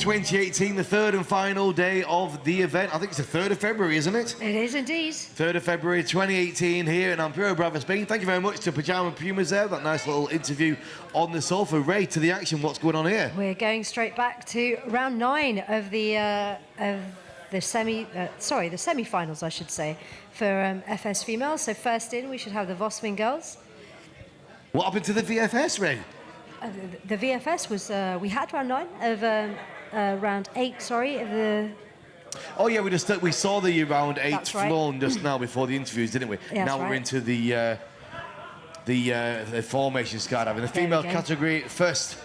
2018, the third and final day of the event. I think it's the 3rd of February, isn't it? It is indeed. 3rd of February 2018 here in Amparo Bravo, Spain. Thank you very much to Pajama Pumas there, that nice little interview on the sofa. Ray, to the action, what's going on here? We're going straight back to round 9 of the semi-finals, I should say, for FS females. So first in, we should have the Vosvin girls. What happened to the VFS, Ray? The VFS was, we had round 9 of round 8, sorry, of the... Oh yeah, we saw the round 8 That's right. flown just now before the interviews, didn't we? Yeah, now that's we're right. into the formation skydiving. The female category first.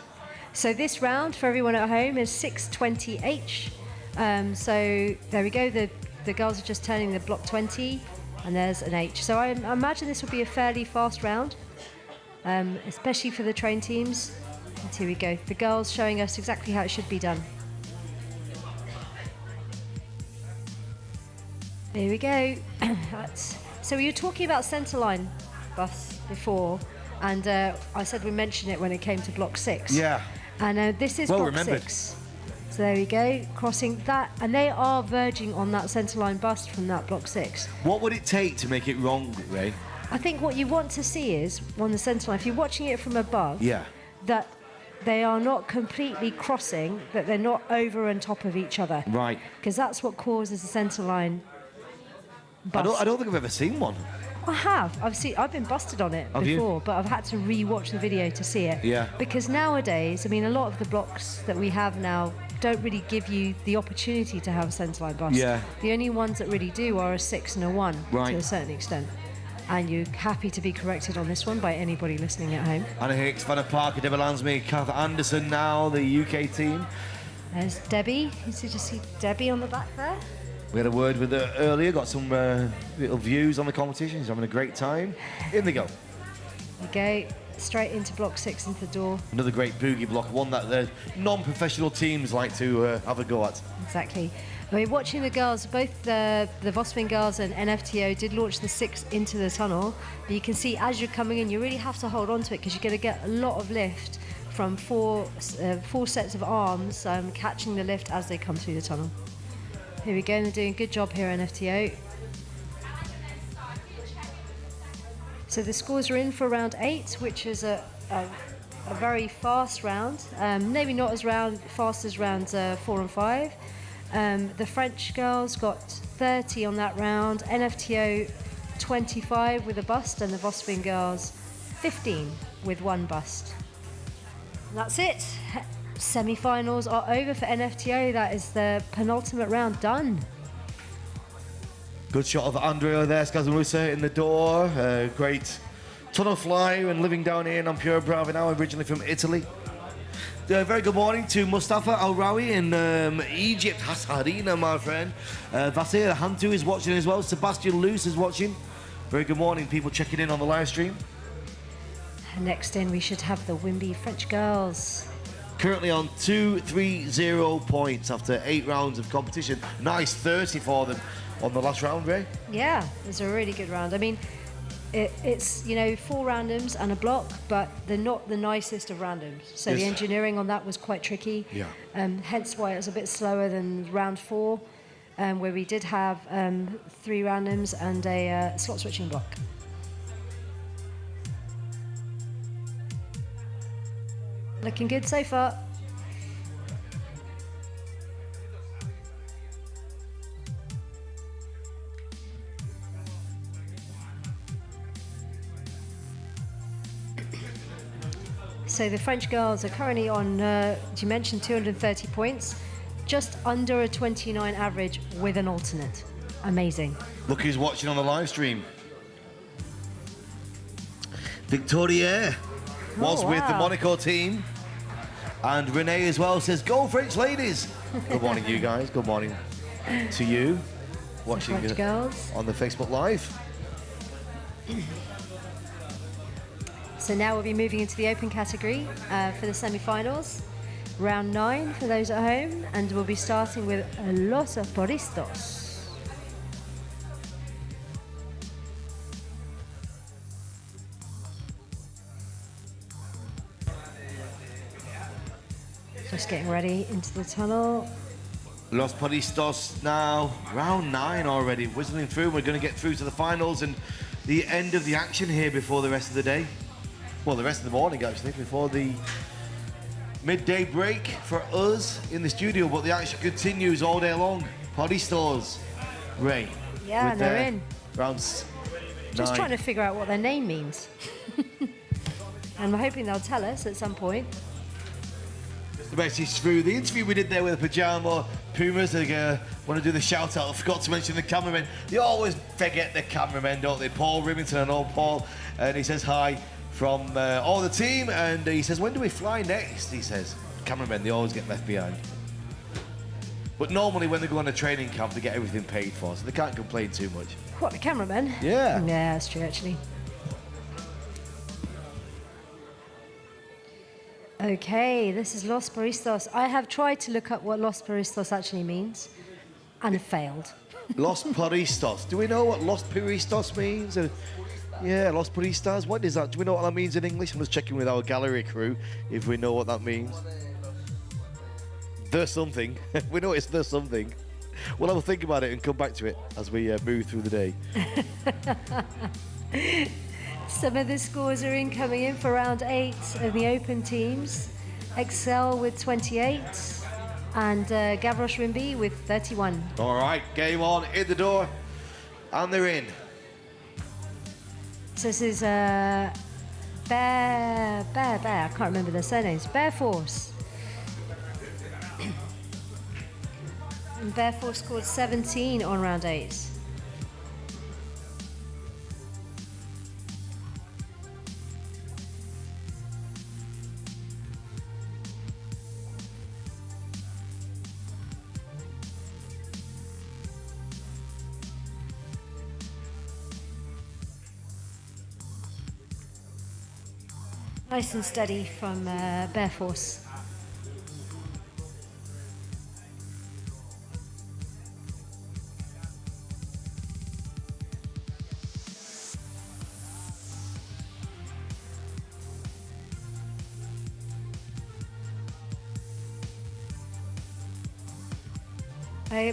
So this round, for everyone at home, is 620H. So there we go, the girls are just turning the block 20, and there's an H. So I imagine this will be a fairly fast round, especially for the train teams. And here we go, the girls showing us exactly how it should be done. Here we go. So we were talking about centerline bus before, and I said we mentioned it when it came to block 6. Yeah. And this is Well block remembered. 6. So there we go, crossing that, and they are verging on that centerline bust from that block 6. What would it take to make it wrong, Ray? I think what you want to see is, on the centerline, if you're watching it from above, Yeah. that they are not completely crossing, that they're not over and top of each other. Right. Because that's what causes the centerline bust. I don't think I've ever seen one. I have. I've been busted on it Have you? before, but I've had to re-watch the video to see it. Yeah. Because nowadays, I mean, a lot of the blocks that we have now don't really give you the opportunity to have a centerline bust. Yeah. The only ones that really do are a 6 and a 1 Right. to a certain extent. And you're happy to be corrected on this one by anybody listening at home. Anna Hicks, Vanna Parker, Deborah Lansby, Kath Anderson now, the UK team. There's Debbie. You see, just see Debbie on the back there. We had a word with her earlier, got some little views on the competition. She's having a great time. In they go. You go straight into block 6 into the door. Another great boogie block, one that the non-professional teams like to have a go at. Exactly. I mean, watching the girls, both the Vosvin girls and NFTO did launch the 6 into the tunnel, but you can see as you're coming in, you really have to hold on to it because you're going to get a lot of lift from four sets of arms catching the lift as they come through the tunnel. Here we go, and they're doing a good job here, NFTO. So the scores are in for round 8, which is a very fast round, maybe not as fast as rounds 4 and 5. The French girls got 30 on that round, NFTO 25 with a bust, and the Vosvin girls 15 with 1 bust. And that's it. Semi-finals are over for NFTO. That is the penultimate round done. Good shot of Andrea there, Skazamusa in the door. Great tunnel fly and living down here in Amparo Bravo now, originally from Italy. Very good morning to Mustafa Al-Rawi in Egypt. Hasarina, my friend. Vasir Hantu is watching as well. Sebastian Luce is watching. Very good morning, people checking in on the live stream. And next in, we should have the Wimby French girls. Currently on 230 points after 8 rounds of competition. Nice 30 for them on the last round, Ray. Yeah, it was a really good round. I mean, it's, you know, 4 randoms and a block, but they're not the nicest of randoms. So Yes. the engineering on that was quite tricky. Yeah. Hence why it was a bit slower than round 4, where we did have 3 randoms and a slot switching block. Looking good so far. So the French girls are currently on, you mentioned 230 points, just under a 29 average with an alternate. Amazing. Look who's watching on the live stream. Victoria was with the wow. Monaco team. And Renee as well says, go French ladies. Good morning, you guys. Good morning to you watching French girls. on the Facebook Live. So now we'll be moving into the open category for the semi-finals. Round 9 for those at home, and we'll be starting with Los Aporistos. just getting ready into the tunnel. Los Paristos now, round 9 already, whistling through. We're going to get through to the finals and the end of the action here before the rest of the day. Well, the rest of the morning, actually, before the midday break for us in the studio, but the action continues all day long. Paristos, Ray. Yeah, with they're their in. Rounds Just 9. trying to figure out what their name means. And we're hoping they'll tell us at some point. The message through the interview we did there with the Pajama Pumas. I want to do the shout out. I forgot to mention the cameramen. They always forget the cameramen, don't they? Paul Remington, I know Paul, and he says hi from all the team. And he says, when do we fly next? He says, cameramen, they always get left behind. But normally when they go on a training camp, they get everything paid for, so they can't complain too much. What, the cameraman? Yeah. Yeah, that's true, actually. Okay, this is Los Paristos. I have tried to look up what Los Paristos actually means and failed. Los Paristos. Do we know what Los Paristos means? Yeah, Los Paristas. What is that? Do we know what that means in English? I'm just checking with our gallery crew if we know what that means. The something. We know it's the something. We'll have a think about it and come back to it as we move through the day. Some of the scores are coming in for round 8 of the open teams. Excel with 28 and Gavroche Rimby with 31. All right, game on, in the door, and they're in. So this is Bear, I can't remember their surnames. Bear Force. And Bear Force scored 17 on round 8. Nice and steady from Bear Force.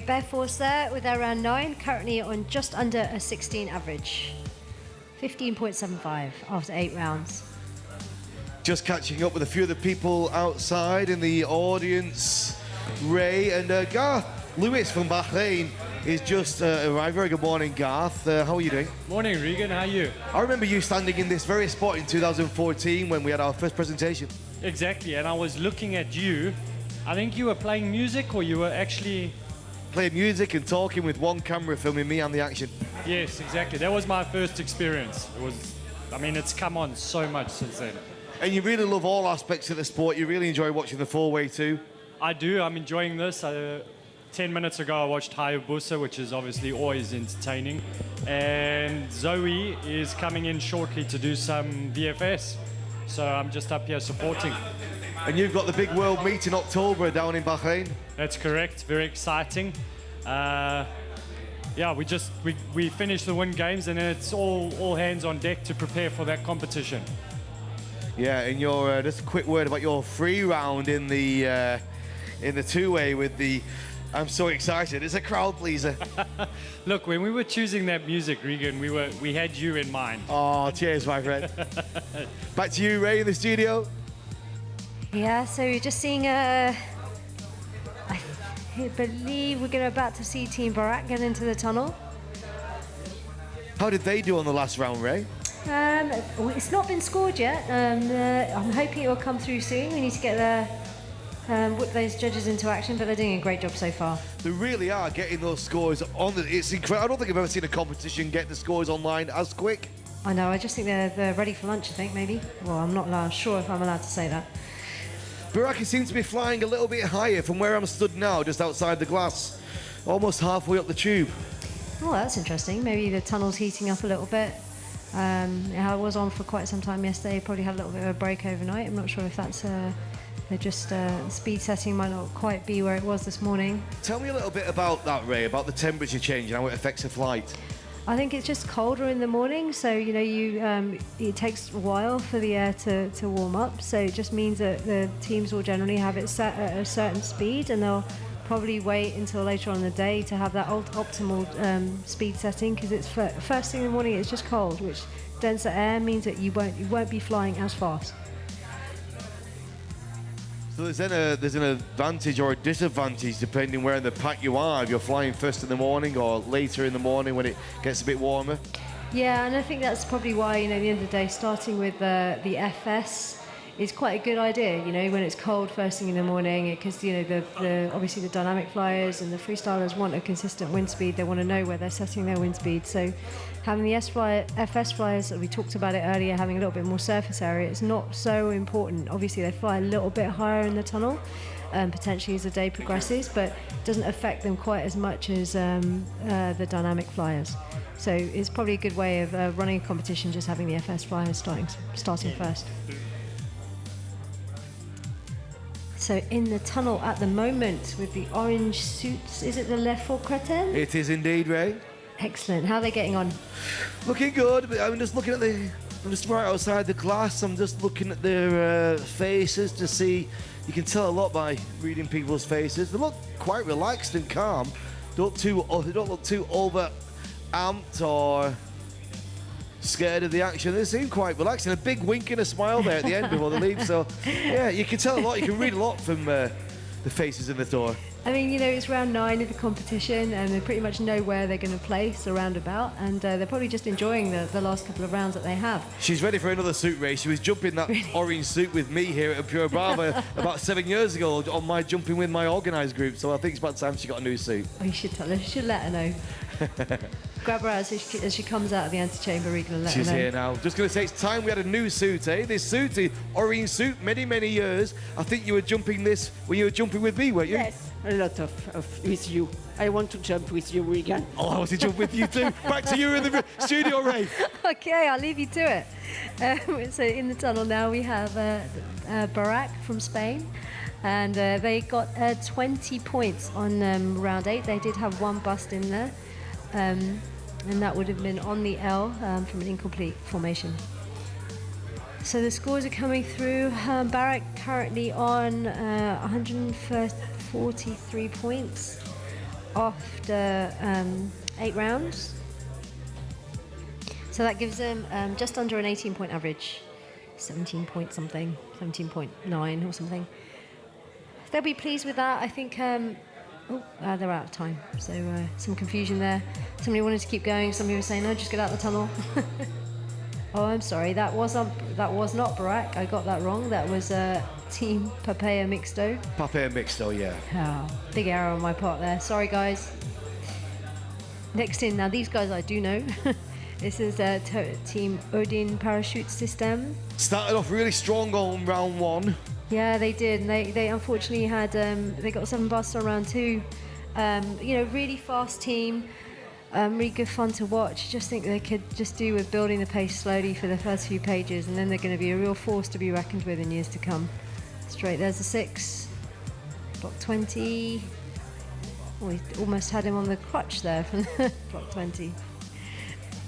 Bear Force there with their round 9, currently on just under a 16 average. 15.75 after 8 rounds. Just catching up with a few of the people outside in the audience. Ray and Garth Lewis from Bahrain is just arrived. Very good morning, Garth. How are you doing? Morning, Regan. How are you? I remember you standing in this very spot in 2014 when we had our first presentation. Exactly, and I was looking at you. I think you were playing music, or you were actually... Playing music and talking with one camera filming me and the action. Yes, exactly. That was my first experience. It's come on so much since then. And you really love all aspects of the sport. You really enjoy watching the four-way too. I do. I'm enjoying this. 10 minutes ago, I watched Hayabusa, which is obviously always entertaining. And Zoe is coming in shortly to do some VFS. So I'm just up here supporting. And you've got the big world meet in October down in Bahrain. That's correct. Very exciting. We finished the win games, and then it's all hands on deck to prepare for that competition. Yeah, and your just a quick word about your free round in the two-way with the. I'm so excited. It's a crowd pleaser. Look, when we were choosing that music, Regan, we had you in mind. Oh, cheers, my friend. Back to you, Ray, in the studio. Yeah, so we're just seeing I believe we're about to see Team Barak get into the tunnel. How did they do on the last round, Ray? It's not been scored yet. I'm hoping it will come through soon. We need to get whip those judges into action, but they're doing a great job so far. They really are getting those scores on. It's incredible. I don't think I've ever seen a competition get the scores online as quick. I know. I just think they're ready for lunch. I think maybe. Well, I'm not sure if I'm allowed to say that. Baraki seems to be flying a little bit higher from where I'm stood now, just outside the glass, almost halfway up the tube. Oh, that's interesting. Maybe the tunnel's heating up a little bit. I was on for quite some time yesterday. Probably had a little bit of a break overnight. I'm not sure if that's they're just speed setting might not quite be where it was this morning. Tell me a little bit about that, Ray, about the temperature change and how it affects the flight. I think it's just colder in the morning, so it takes a while for the air to warm up. So it just means that the teams will generally have it set at a certain speed, and they'll probably wait until later on in the day to have that optimal speed setting, because it's first thing in the morning. It's just cold, which denser air means that you won't be flying as fast. So there's an advantage or a disadvantage depending where in the pack you are. If you're flying first in the morning or later in the morning when it gets a bit warmer. Yeah, and I think that's probably why, at the end of the day, starting with the FS is quite a good idea, when it's cold first thing in the morning, because, obviously the dynamic flyers and the freestylers want a consistent wind speed. They want to know where they're setting their wind speed. So having the FS flyers, we talked about it earlier, having a little bit more surface area, it's not so important. Obviously they fly a little bit higher in the tunnel, potentially as the day progresses, but it doesn't affect them quite as much as the dynamic flyers. So it's probably a good way of running a competition, just having the FS flyers starting first. So in the tunnel at the moment with the orange suits, is it the Le Fort Cretin? It is indeed, Ray. Excellent. How are they getting on? Looking good, but I'm just looking at I'm just right outside the class. I'm just looking at their faces to see. You can tell a lot by reading people's faces. They look quite relaxed and calm. They don't look too over amped or scared of the action. They seem quite relaxed, and a big wink and a smile there at the end before they leave. So, yeah, you can tell a lot. You can read a lot from the faces in the door. I mean, it's round 9 of the competition, and they pretty much know where they're going to place around about, and they're probably just enjoying the last couple of rounds that they have. She's ready for another suit race. She was jumping that orange suit with me here at Pure Brava about 7 years ago on my jumping with my organised group. So I think it's about time she got a new suit. Oh, you should tell her. You should let her know. Grab her out as she comes out of the antechamber. We're going to let her know. She's here now. Just going to say it's time we had a new suit, eh? This suit, the orange suit, many, many years. I think you were jumping this when you were jumping with me, weren't you? Yes, a lot of with you. I want to jump with you, Regan. Oh, I want to jump with you too. Back to you in the studio, Ray. Okay, I'll leave you to it. So in the tunnel now we have Barak from Spain, and they got 20 points on round 8. They did have one bust in there, and that would have been on the L from an incomplete formation. So the scores are coming through. Barak currently on 143 points after 8 rounds. So that gives them just under an 18-point average, 17 point something, 17.9 or something. They'll be pleased with that. I think they're out of time. So some confusion there. Somebody wanted to keep going. Somebody was saying, no, just get out of the tunnel. Oh, I'm sorry. That was not Barak. I got that wrong. That was Team Papaya Mixto. Papaya Mixto, yeah. Oh, big error on my part there. Sorry, guys. Next in, now these guys I do know. This is Team Odin Parachute System. Started off really strong on round 1. Yeah, they did. And they unfortunately had, they got 7 busts on round 2. Really fast team. Really good fun to watch. Just think they could just do with building the pace slowly for the first few pages, and then they're going to be a real force to be reckoned with in years to come. Straight, there's a 6. Block 20. Oh, he almost had him on the crutch there from block 20.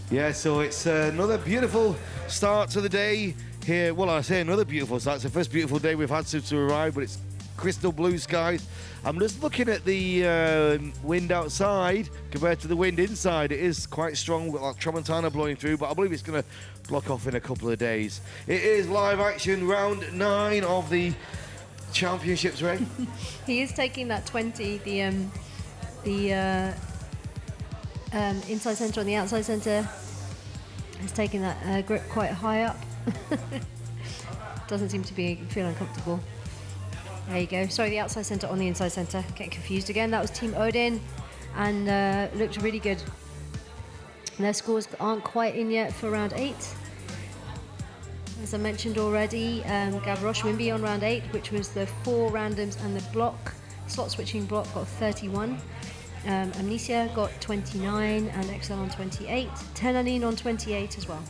Yeah, so it's another beautiful start to the day here. Well, I say another beautiful start. It's the first beautiful day we've had since we arrived, but it's crystal blue skies. I'm just looking at the wind outside compared to the wind inside. It is quite strong. We've got like Tramontana blowing through, but I believe it's going to block off in a couple of days. It is live action, round 9 of the championships, Ray. He is taking that 20, the inside centre on the outside centre. He's taking that grip quite high up. Doesn't seem to feel uncomfortable. There you go. Sorry, the outside centre on the inside centre. Getting confused again. That was Team Odin, and looked really good. Their scores aren't quite in yet for round 8. As I mentioned already, Gavroche Wimby on round 8, which was the 4 randoms and the slot switching block, got 31. Amnesia got 29, and Excel on 28. Tenanin on 28 as well.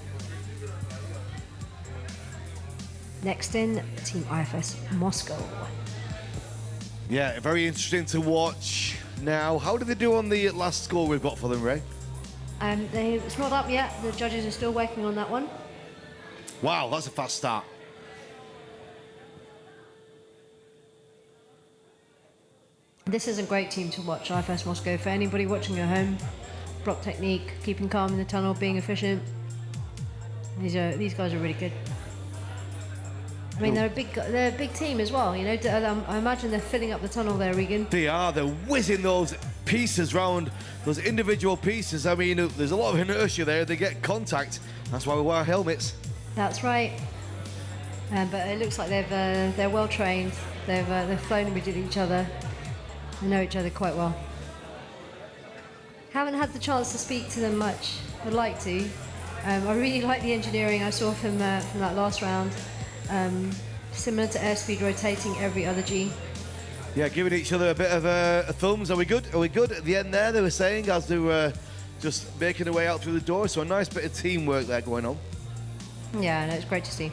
Next in, Team IFS Moscow. Yeah, very interesting to watch. Now, how did they do on the last score we've got for them, Ray? It's not up yet. The judges are still working on that one. Wow, that's a fast start. This is a great team to watch, IFS Moscow. For anybody watching at home, block technique, keeping calm in the tunnel, being efficient. These guys are really good. I mean, they're a big team as well. You know, I imagine they're filling up the tunnel there, Regan. They are. They're whizzing those pieces round, those individual pieces. I mean, there's a lot of inertia there. They get contact. That's why we wear helmets. That's right. But it looks like they're well trained. They've flown with each other. They know each other quite well. Haven't had the chance to speak to them much. I'd like to. I really like the engineering I saw from that last round. Similar to airspeed, rotating every other G. Yeah, giving each other a bit of a thumbs. Are we good? Are we good? At the end there, they were saying, as they were just making their way out through the door. So a nice bit of teamwork there going on. Yeah, no, it's great to see.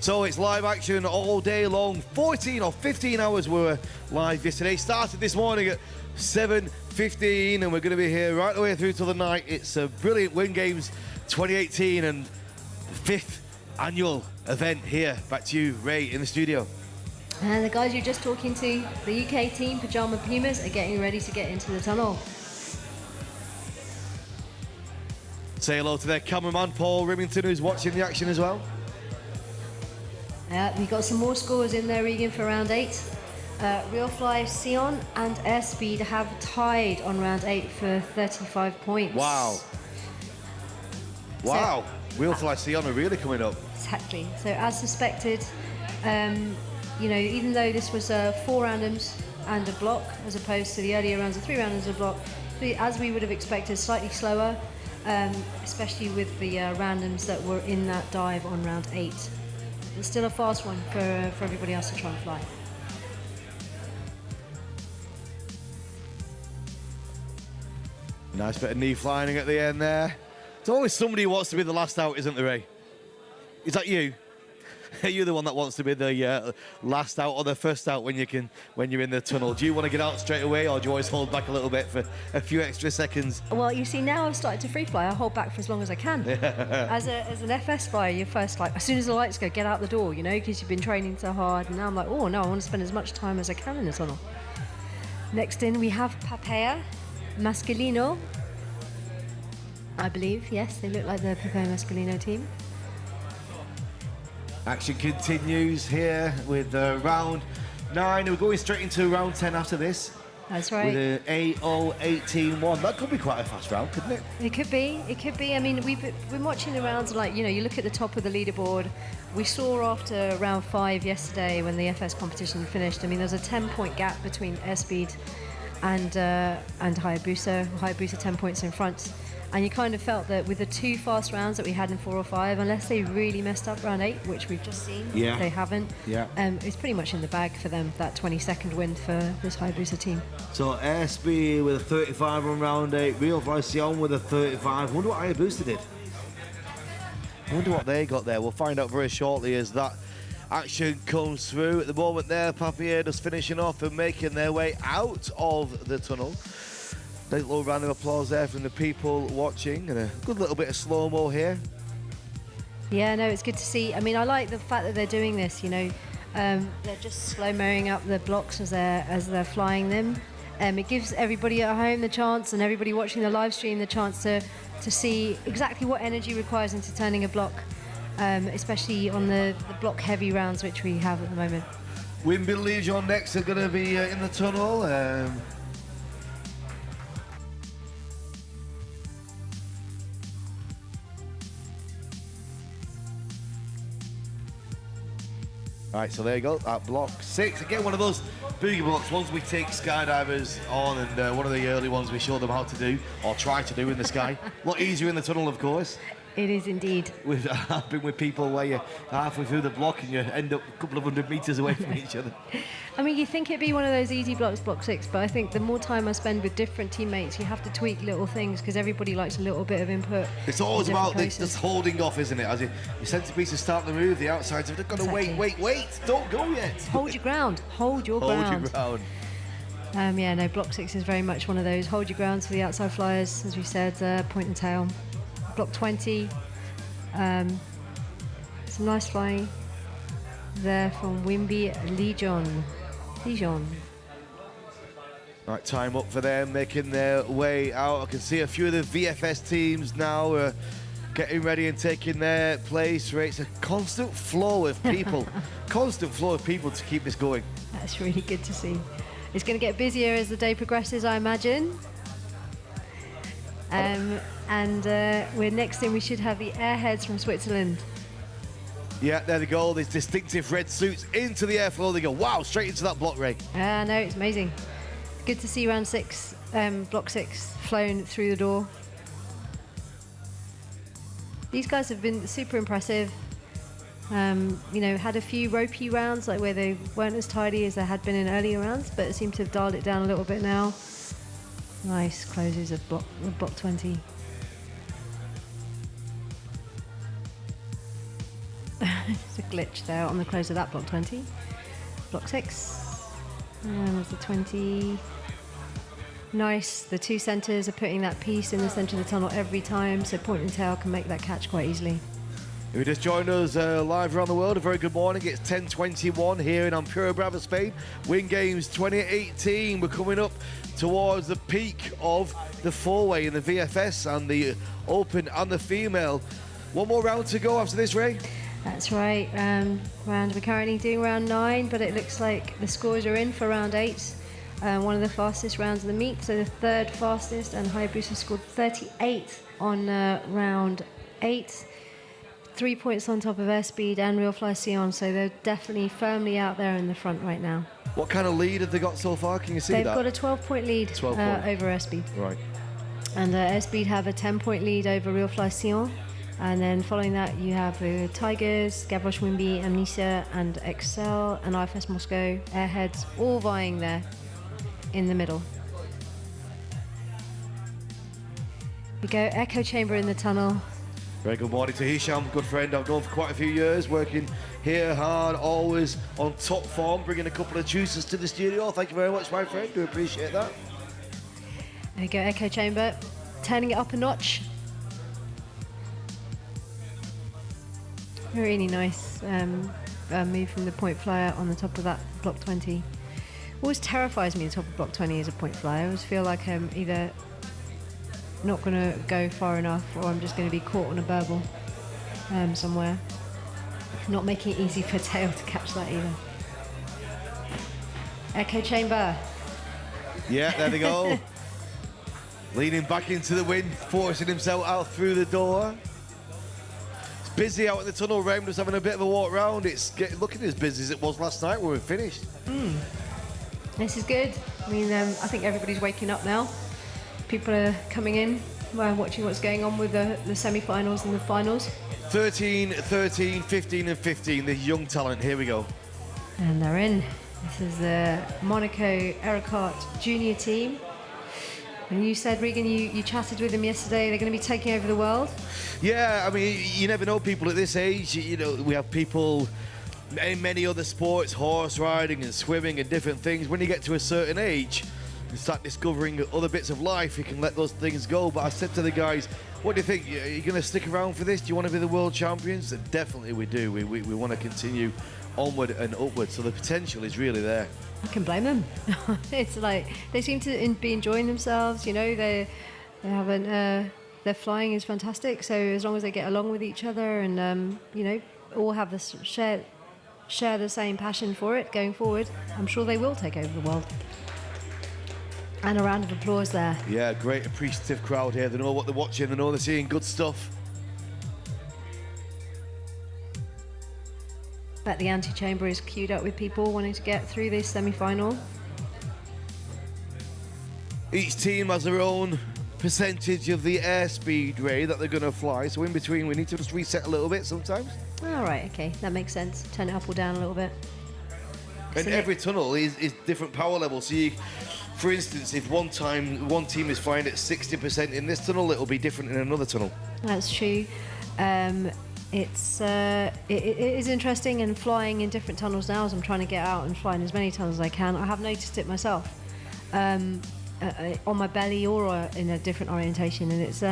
So it's live action all day long. 14 or 15 hours were live yesterday. Started this morning at 7:15, and we're going to be here right the way through to the night. It's a brilliant Win Games 2018 and the 5th annual event here. Back to you, Ray, in the studio. And the guys you're just talking to, the UK team, Pajama Pumas, are getting ready to get into the tunnel. Say hello to their cameraman, Paul Rimington, who's watching the action as well. We've got some more scores in there, Regan, for round 8. Realfly, Sion and Airspeed have tied on round 8 for 35 points. Wow. Wow. Realfly Sion are really coming up. Exactly. So as suspected, you know, even though this was 4 randoms and a block, as opposed to the earlier rounds of 3 randoms and a block, as we would have expected, slightly slower, especially with the randoms that were in that dive on round 8. It's still a fast one for everybody else to try and fly. Nice bit of knee flying at the end there. There's always somebody who wants to be the last out, isn't there, Ray? Is that you? Are you the one that wants to be the last out or the first out when you're in the tunnel? Do you want to get out straight away, or do you always hold back a little bit for a few extra seconds? Well, you see, now I've started to free fly. I hold back for as long as I can. As an FS flyer, you're first, like, as soon as the lights go, get out the door, you know, because you've been training so hard. And now I'm like, oh no, I want to spend as much time as I can in the tunnel. Next in, we have Papaya Masculino. I believe, yes, they look like the Papaya Masculino team. Action continues here with round 9. We're going straight into round 10 after this. That's right. With an AO 18-1. That could be quite a fast round, couldn't it? It could be. It could be. I mean, we've been watching the rounds, like, you know, you look at the top of the leaderboard. We saw after round 5 yesterday when the FS competition finished, I mean, there's a 10-point gap between Airspeed and Hayabusa. Hayabusa 10 points in front. And you kind of felt that with the 2 fast rounds that we had in 4 or 5, unless they really messed up round 8, which we've just seen, they haven't. Yeah. It's pretty much in the bag for them, that 22nd win for this Hayabusa team. So Airspeed with a 35 on round 8, Realfly Sion with a 35. I wonder what Hayabusa did. I wonder what they got there. We'll find out very shortly as that action comes through. At the moment there, Papier just finishing off and making their way out of the tunnel. Nice little round of applause there from the people watching, and a good little bit of slow-mo here. Yeah, no, it's good to see. I mean, I like the fact that they're doing this, you know. They're just slow-moing up the blocks as they're flying them. It gives everybody at home the chance, and everybody watching the live stream the chance to see exactly what energy requires into turning a block, especially on the block-heavy rounds which we have at the moment. Wimby Legion next are going to be in the tunnel. Right, so there you go, at block 6. Again, one of those boogie blocks, ones we take skydivers on, and one of the early ones we show them how to do, or try to do in the sky. A lot easier in the tunnel, of course. It is indeed. I've been with people where you're halfway through the block and you end up a couple of 100 metres away from each other. I mean, you think it'd be one of those easy blocks, block 6, but I think the more time I spend with different teammates, you have to tweak little things because everybody likes a little bit of input. It's always about just holding off, isn't it? As your centerpieces start to move, the outsides have got to wait, don't go yet. Hold your ground. Hold your ground. Hold your ground. Yeah, no, Block 6 is very much one of those hold your ground for the outside flyers, as we said, point and tail. Block 20, some nice flying there from Wimby Legion. Right, time up for them, making their way out. I can see a few of the VFS teams now getting ready and taking their place. It's a constant flow of people, to keep this going. That's really good to see. It's going to get busier as the day progresses, I imagine. We're next in, we should have the Airheads from Switzerland. Yeah, there they go. These distinctive red suits into the airflow. They go, wow, straight into that block, Ray. No, it's amazing. Good to see round 6, Block 6, flown through the door. These guys have been super impressive. Had a few ropey rounds, like where they weren't as tidy as they had been in earlier rounds, but it seemed to have dialed it down a little bit now. Nice closes of block 20. There's a glitch there on the close of that block 20. Block 6. And there's the 20. Nice. The two centres are putting that piece in the centre of the tunnel every time, so point and tail can make that catch quite easily. If you just joined us live around the world, a very good morning. It's 10:21 here in Ampura Brava, Spain. Win Games 2018. We're coming up towards the peak of the four-way in the VFS and the open and the female. One more round to go after this, Ray. That's right. We're currently doing round 9, but it looks like the scores are in for round 8. One of the fastest rounds of the meet, so the third fastest, and Hayabusa scored 38 on round 8. 3 points on top of Airspeed and Real Fly Sion, so they're definitely firmly out there in the front right now. What kind of lead have they got so far? Can you see They've that? got a 12-point lead 12 point. over Airspeed. Right. And Airspeed have a 10-point lead over Real Fly Sion. And then following that, you have the Tigers, Gavroche Wimby, Amnesia, and Excel, and IFS Moscow, Airheads, all vying there in the middle. We go Echo Chamber in the tunnel. Very good morning to Hisham, good friend. I've known for quite a few years, working here hard, always on top form, bringing a couple of juices to the studio. Thank you very much, my friend. Do appreciate that. There we go, Echo Chamber, turning it up a notch. Really nice move from the point flyer on the top of that block 20. Always terrifies me the top of block 20 as a point flyer. I always feel like I'm either not going to go far enough or I'm just going to be caught on a burble somewhere. Not making it easy for tail to catch that either. Echo Chamber. Yeah, there they go. Leaning back into the wind, forcing himself out through the door. It's busy out in the tunnel. Rem just having a bit of a walk round. It's looking as busy as it was last night when we finished. This is good. I mean, I think everybody's waking up now. People are coming in, watching what's going on with the semi-finals and the finals. 13, 13, 15 and 15, the young talent. Here we go. And they're in. This is the Monaco Ericart junior team. And you said, Regan, you chatted with them yesterday. They're going to be taking over the world. Yeah, I mean, you never know people at this age. You know, we have people in many other sports, horse riding and swimming and different things. When you get to a certain age, you start discovering other bits of life, you can let those things go. But I said to the guys, what do you think? Are you going to stick around for this? Do you want to be the world champions? And definitely we do. We want to continue onward and upward. So the potential is really there. I can blame them. It's like they seem to be enjoying themselves. You know, they haven't. Their flying is fantastic. So as long as they get along with each other and you know, all have this share the same passion for it going forward, I'm sure they will take over the world. And a round of applause there. Yeah, great appreciative crowd here. They know what they're watching. They know they're seeing good stuff. Bet the antechamber is queued up with people wanting to get through this semi-final. Each team has their own percentage of the airspeed rate that they're going to fly. So in between, we need to just reset a little bit sometimes. All right, okay, that makes sense. Turn it up or down a little bit. And every tunnel is different power levels. So you, for instance, if one team is flying at 60% in this tunnel, it'll be different in another tunnel. That's true. It is interesting, and flying in different tunnels now as I'm trying to get out and fly in as many tunnels as I can. I have noticed it myself. on my belly or in a different orientation, and it's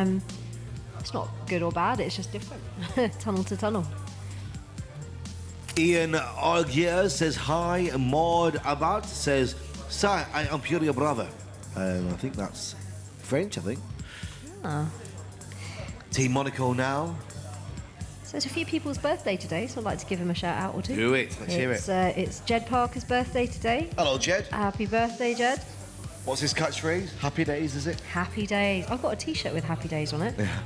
not good or bad. It's just different, tunnel to tunnel. Ian Augier says hi. Maud Abad says, "Sa, I am Puria Brava." I think that's French, I think. Team Monaco now. So it's a few people's birthday today, so I'd like to give them a shout out or two. Do it. Let's hear it. It's Jed Parker's birthday today. Hello, Jed. Happy birthday, Jed. What's his catchphrase? Happy days, is it? Happy days. I've got a T-shirt with Happy Days on it. Yeah.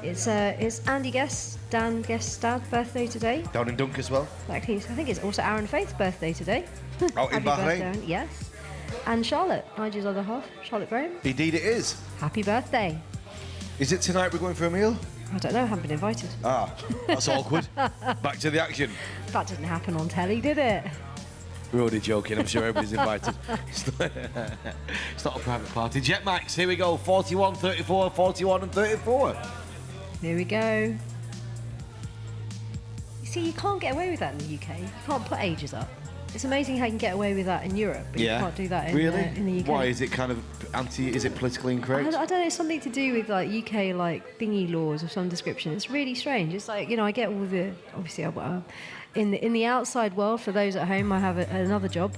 It's Andy Guest's, Dan Guest's dad's birthday today. Down in Dunk as well. Exactly. I think it's also Aaron Faith's birthday today. Out in Happy birthday, Bahrain. Aaron. Yes. And Charlotte, Nigel's other half, Charlotte Graham. Indeed it is. Happy birthday. Is it tonight we're going for a meal? I don't know, I haven't been invited. Ah, that's awkward. Back to the action. That didn't happen on telly, did it? We're already joking. I'm sure everybody's invited. It's not a private party. Jetmax, here we go. 41, 34, 41 and 34. Here we go. You see, you can't get away with that in the UK. You can't put ages up. It's amazing how you can get away with that in Europe, but you can't do that in the UK. Why? Is it kind of is it politically incorrect? I don't know, it's something to do with like UK like thingy laws of some description. It's really strange. It's like, I get all the, obviously in the outside world, for those at home, I have another job,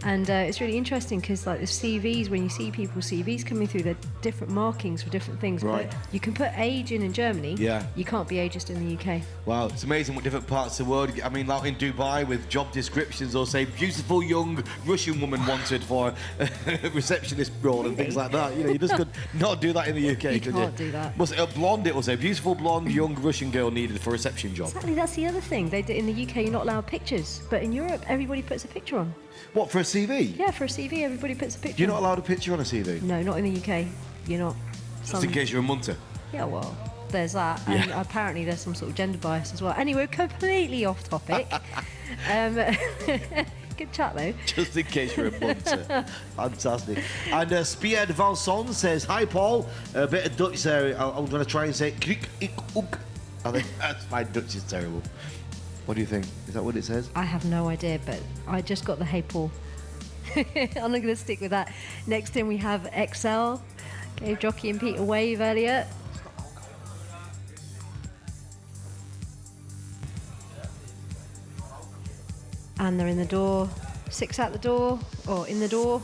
and it's really interesting because like the CVs, when you see people's CVs coming through, they're different markings for different things. Right. But you can put age in Germany. Yeah. You can't be ageist in the UK. Wow, it's amazing what different parts of the world. I mean, like in Dubai with job descriptions, or say beautiful young Russian woman wanted for a receptionist role and things like that. You just could not do that in the UK, You could can't do that. Was it a blonde? It was a beautiful blonde young Russian girl needed for a reception job. Exactly, that's the other thing. In the UK, you're not allowed pictures, but in Europe, everybody puts a picture on. What, for a CV? Yeah, for a CV, everybody puts a picture You're not on. allowed a picture on a CV? No, not in the UK. You're not. Just in case you're a munter. Yeah, well, there's that. And apparently there's some sort of gender bias as well. Anyway, completely off topic. Good chat, though. Just in case you're a munter. Fantastic. And Spied Valson says, "Hi, Paul." A bit of Dutch there. I'm going to try and say, "Krik, ik, ook." I think my Dutch is terrible. What do you think? Is that what it says? I have no idea, but I just got the hey, Paul. I'm not going to stick with that. Next in, we have XL. Gave Jockey and Pete a wave earlier. And they're in the door. 6 out the door, or in the door.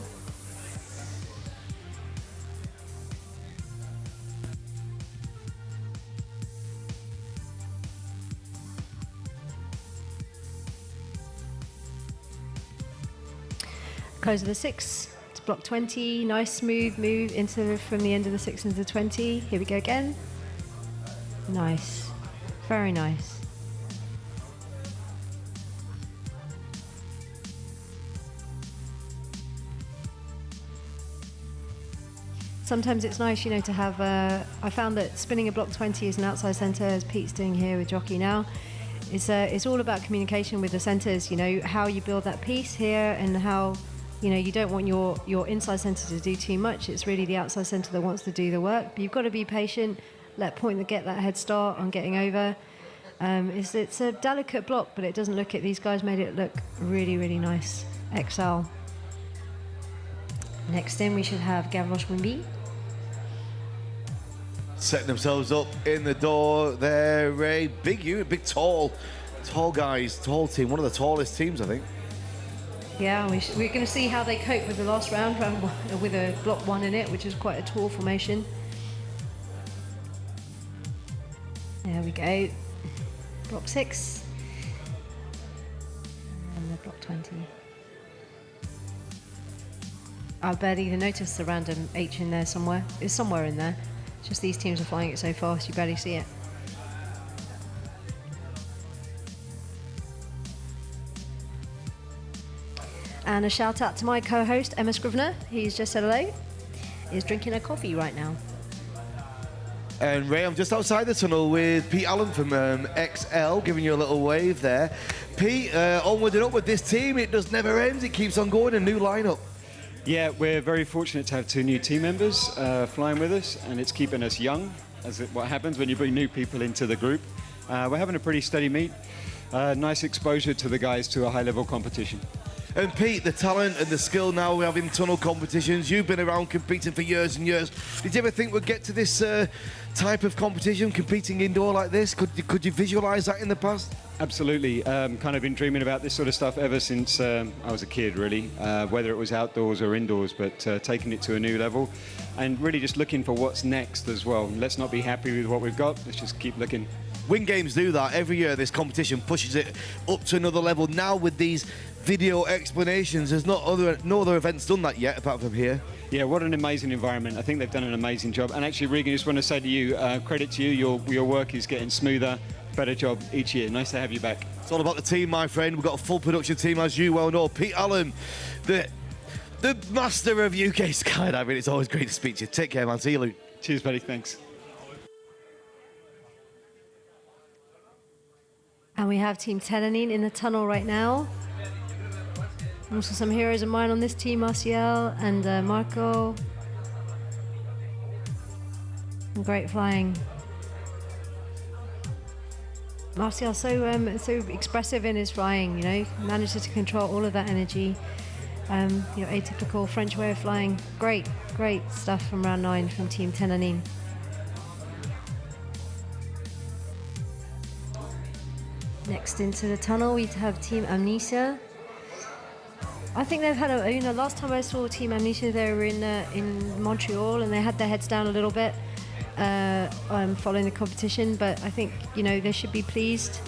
Close of the 6 to block 20. Nice smooth move from the end of the 6 into the 20. Here we go again. Nice. Very nice. Sometimes it's nice, to have. I found that spinning a block 20 as an outside centre, as Pete's doing here with Jockey now, it's all about communication with the centres. How you build that piece here, and how you don't want your inside centre to do too much. It's really the outside centre that wants to do the work. But you've got to be patient. Let point get that head start on getting over. It's a delicate block, but it doesn't look it. These guys made it look really, really nice. XL. Next in, we should have Gavroche Wimby. Setting themselves up in the door there, Ray. Big unit, big tall guys, tall team. One of the tallest teams, I think. Yeah, we're going to see how they cope with the last round with a block 1 in it, which is quite a tall formation. There we go. Block 6. And the block 20. I barely even noticed the random H in there somewhere. It's somewhere in there. It's just these teams are flying it so fast, you barely see it. And a shout out to my co-host, Emma Scrivener. He's just said hello. He's drinking a coffee right now. And Ray, I'm just outside the tunnel with Pete Allen from XL, giving you a little wave there. Pete, onward and upward, this team, it just never ends. It keeps on going, a new lineup. Yeah, we're very fortunate to have 2 new team members flying with us, and it's keeping us young, what happens when you bring new people into the group. We're having a pretty steady meet. Nice exposure to the guys to a high-level competition. And Pete, the talent and the skill now we have in tunnel competitions, you've been around competing for years and years. Did you ever think we'd get to this type of competition, competing indoor like this? Could you visualise that in the past? Absolutely. Kind of been dreaming about this sort of stuff ever since I was a kid, really, whether it was outdoors or indoors, but taking it to a new level and really just looking for what's next as well. Let's not be happy with what we've got. Let's just keep looking. Wing Games do that. Every year this competition pushes it up to another level. Now with these video explanations, there's no other events done that yet apart from here. Yeah, what an amazing environment. I think they've done an amazing job. And actually, Regan, I just want to say to you, credit to you, your work is getting smoother, better job each year. Nice to have you back. It's all about the team, my friend. We've got a full production team, as you well know. Pete Allen, the master of UK skydiving. It's always great to speak to you. Take care, man. See you, Luke. Cheers, buddy. Thanks. And we have Team Tenanin in the tunnel right now. Also some heroes of mine on this team, Marcial and Marco. Great flying. Marcial so expressive in his flying, you know, manages to control all of that energy. Atypical French way of flying. Great stuff from round 9 from Team Tenanin. Next into the tunnel, we have Team Amnesia. I think they've had last time I saw Team Amnesia, they were in Montreal and they had their heads down a little bit following the competition, but I think, they should be pleased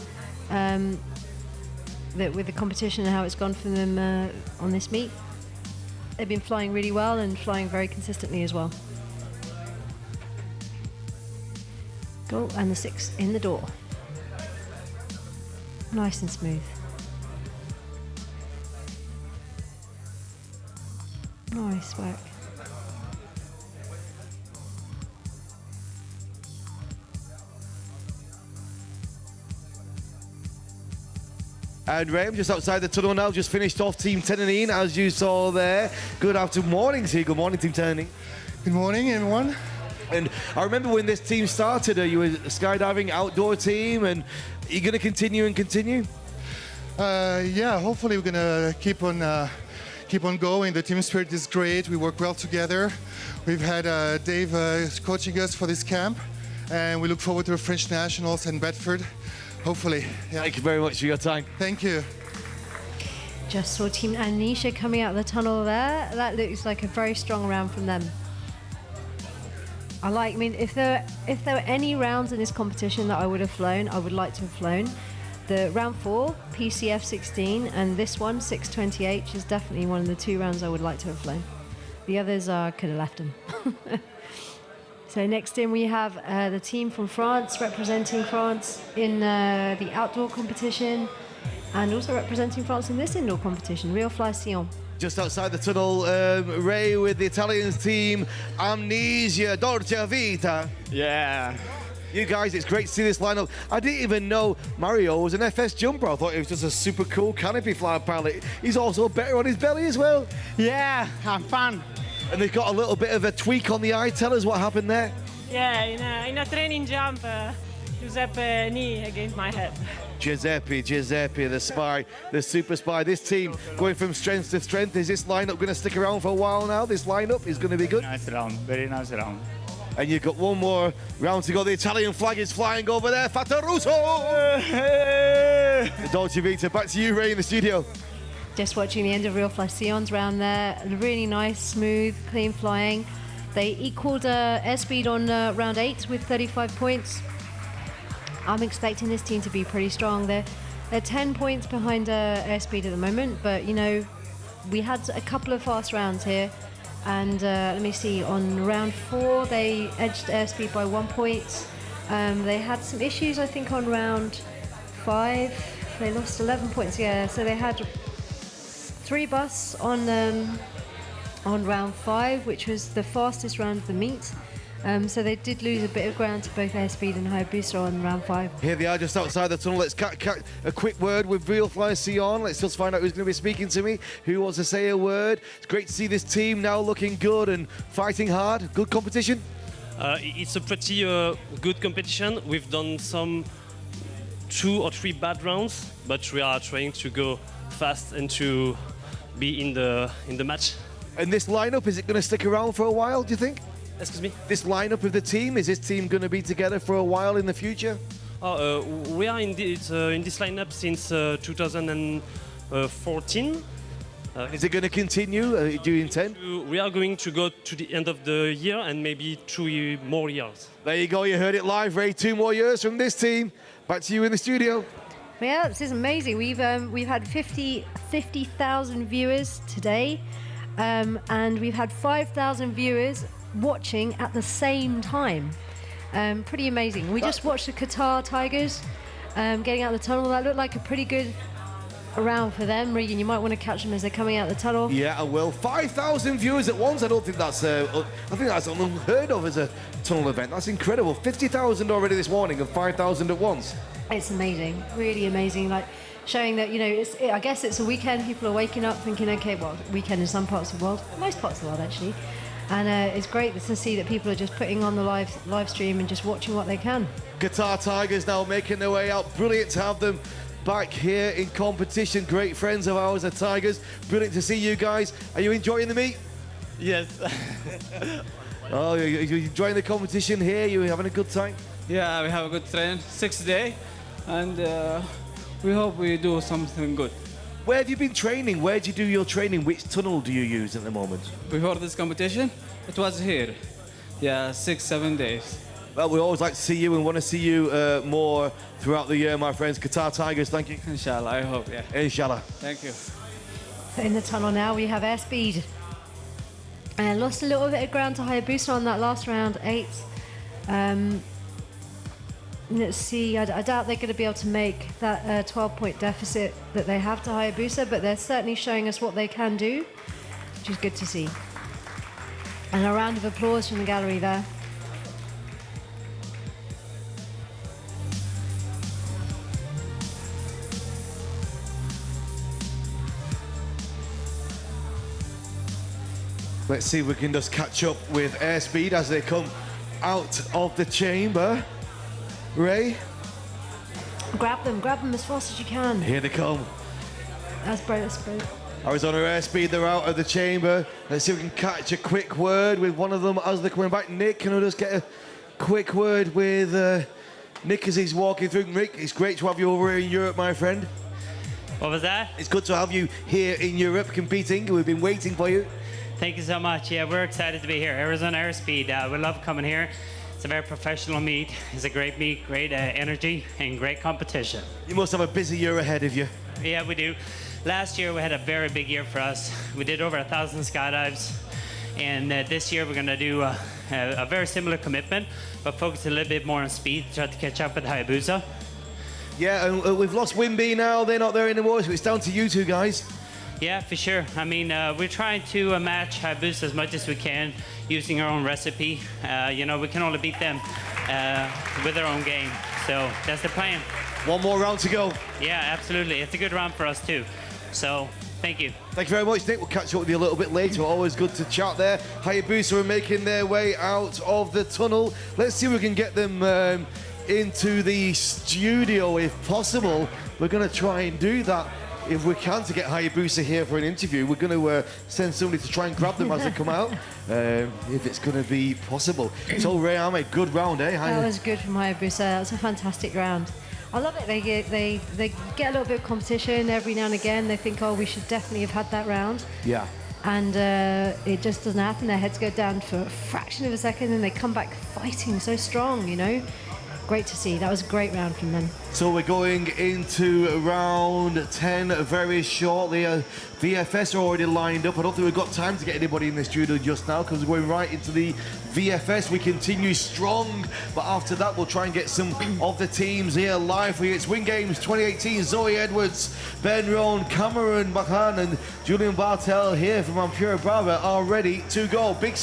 that with the competition and how it's gone for them on this meet. They've been flying really well and flying very consistently as well. Go, and the 6 in the door. Nice and smooth. Nice work. And Ray, I'm just outside the tunnel now, just finished off Team Tenanin, as you saw there. Good morning to you. Good morning, Team Tenanin. Good morning, everyone. And I remember when this team started, you were a skydiving outdoor team, and are you going to continue? Yeah, hopefully we're going to keep on going. The team spirit is great. We work well together. We've had Dave coaching us for this camp, and we look forward to the French Nationals in Bedford. Hopefully. Yeah. Thank you very much for your time. Thank you. Just saw Team Amnesia coming out of the tunnel there. That looks like a very strong round from them. If there were any rounds in this competition that I would have flown, I would like to have flown. The round 4, PCF 16, and this one, 620H, is definitely one of the 2 rounds I would like to have flown. The others I could have left them. So next in we have the team from France, representing France in the outdoor competition, and also representing France in this indoor competition, Real Fly Sion. Just outside the tunnel, Ray with the Italians team, Amnesia, Dolce Vita. Yeah. You guys, it's great to see this lineup. I didn't even know Mario was an FS jumper. I thought he was just a super cool canopy flyer pilot. He's also better on his belly as well. Yeah, I'm fun. And they've got a little bit of a tweak on the eye. Tell us what happened there. Yeah, in a training jump, Giuseppe knee against my head. Giuseppe, the spy, the super spy. This team going from strength to strength. Is this lineup going to stick around for a while now? This lineup is going to be good. Nice round, very nice round. And you've got one more round to go. The Italian flag is flying over there. Fataruso! Dolce Vita, back to you, Ray, in the studio. Just watching the end of Real Fly Sion's round there. Really nice, smooth, clean flying. They equaled airspeed on round 8 with 35 points. I'm expecting this team to be pretty strong. They're 10 points behind airspeed at the moment, but we had a couple of fast rounds here. And let me see, on round 4 they edged airspeed by 1 point. They had some issues, I think, on round 5. They lost 11 points, yeah. So they had 3 busts on round 5, which was the fastest round of the meet. So they did lose a bit of ground to both airspeed and Hayabusa on round 5. Here they are just outside the tunnel. Let's cut a quick word with Real Fly Sion. Let's just find out who's going to be speaking to me, who wants to say a word. It's great to see this team now looking good and fighting hard. Good competition. It's a pretty good competition. We've done some 2 or 3 bad rounds, but we are trying to go fast and to be in the match. And this lineup, is it going to stick around for a while, do you think? Excuse me. This lineup of the team, is this team going to be together for a while in the future? We are in this lineup since 2014. Is it going to continue? Do you intend? We are going to go to the end of the year and maybe 2 more years. There you go, you heard it live, Ray. 2 more years from this team. Back to you in the studio. Yeah, this is amazing. We've had 50,000 viewers today, and we've had 5,000 viewers watching at the same time. Pretty amazing. We just watched the Qatar Tigers getting out of the tunnel. That looked like a pretty good round for them. Regan, you might want to catch them as they're coming out of the tunnel. Yeah, I will. 5,000 viewers at once. I don't think that's. I think that's unheard of as a tunnel event. That's incredible. 50,000 already this morning and 5,000 at once. It's amazing, really amazing. Like showing that I guess it's a weekend. People are waking up thinking, okay, well, weekend in some parts of the world, most parts of the world actually, and it's great to see that people are just putting on the live stream and just watching what they can. Qatar Tigers now making their way out. Brilliant to have them back here in competition. Great friends of ours, the Tigers. Brilliant to see you guys. Are you enjoying the meet? Yes. Oh, you enjoying the competition here? You having a good time? Yeah, we have a good train, 6 day, and we hope we do something good. Where have you been training? Where do you do your training? Which tunnel do you use at the moment? Before this competition, it was here. Yeah, 6-7 days. Well, we always like to see you and want to see you more throughout the year, my friends. Qatar Tigers, thank you. Inshallah, I hope, yeah. Inshallah. Thank you. So in the tunnel now we have Airspeed. And lost a little bit of ground to Hayabusa on that last round, 8. Let's see, I doubt they're going to be able to make that 12-point deficit that they have to Hayabusa, but they're certainly showing us what they can do, which is good to see. And a round of applause from the gallery there. Let's see if we can just catch up with Airspeed as they come out of the chamber. Ray? Grab them as fast as you can. Here they come. That's great, that's great. Arizona Airspeed, they're out of the chamber. Let's see if we can catch a quick word with one of them as they're coming back. Nick, can I just get a quick word with Nick as he's walking through? Nick, it's great to have you over here in Europe, my friend. What was that? It's good to have you here in Europe competing. We've been waiting for you. Thank you so much. Yeah, we're excited to be here. Arizona Airspeed, we love coming here. It's a very professional meet. It's a great meet, great energy, and great competition. You must have a busy year ahead of you. Yeah, we do. Last year, we had a very big year for us. We did over 1,000 skydives. And this year, we're going to do a very similar commitment, but focus a little bit more on speed, try to catch up with Hayabusa. Yeah, and we've lost Wimby now. They're not there anymore, so it's down to you two guys. Yeah, for sure. I mean, we're trying to match Hayabusa as much as we can using our own recipe. We can only beat them with our own game. So that's the plan. One more round to go. Yeah, absolutely. It's a good round for us too. So thank you. Thank you very much, Nick. We'll catch up with you a little bit later. Always good to chat there. Hayabusa are making their way out of the tunnel. Let's see if we can get them into the studio if possible. We're going to try and do that. If we can, to get Hayabusa here for an interview, we're going to send somebody to try and grab them as they come out, if it's going to be possible. So, Ray Ahmed, good round, eh? That was good from Hayabusa. That was a fantastic round. I love it. They get a little bit of competition every now and again. They think, oh, we should definitely have had that round. Yeah. And it just doesn't happen. Their heads go down for a fraction of a second, and they come back fighting so strong, Great to see. That was a great round from them. So we're going into round 10 very shortly. VFS are already lined up. I don't think we've got time to get anybody in the studio just now because we're going right into the VFS. We continue strong, but after that we'll try and get some of the teams here live for you. It's Win Games 2018. Zoe Edwards, Ben Rohn, Cameron Mahan and Julian Bartel here from Ampere Brava are ready to go. Big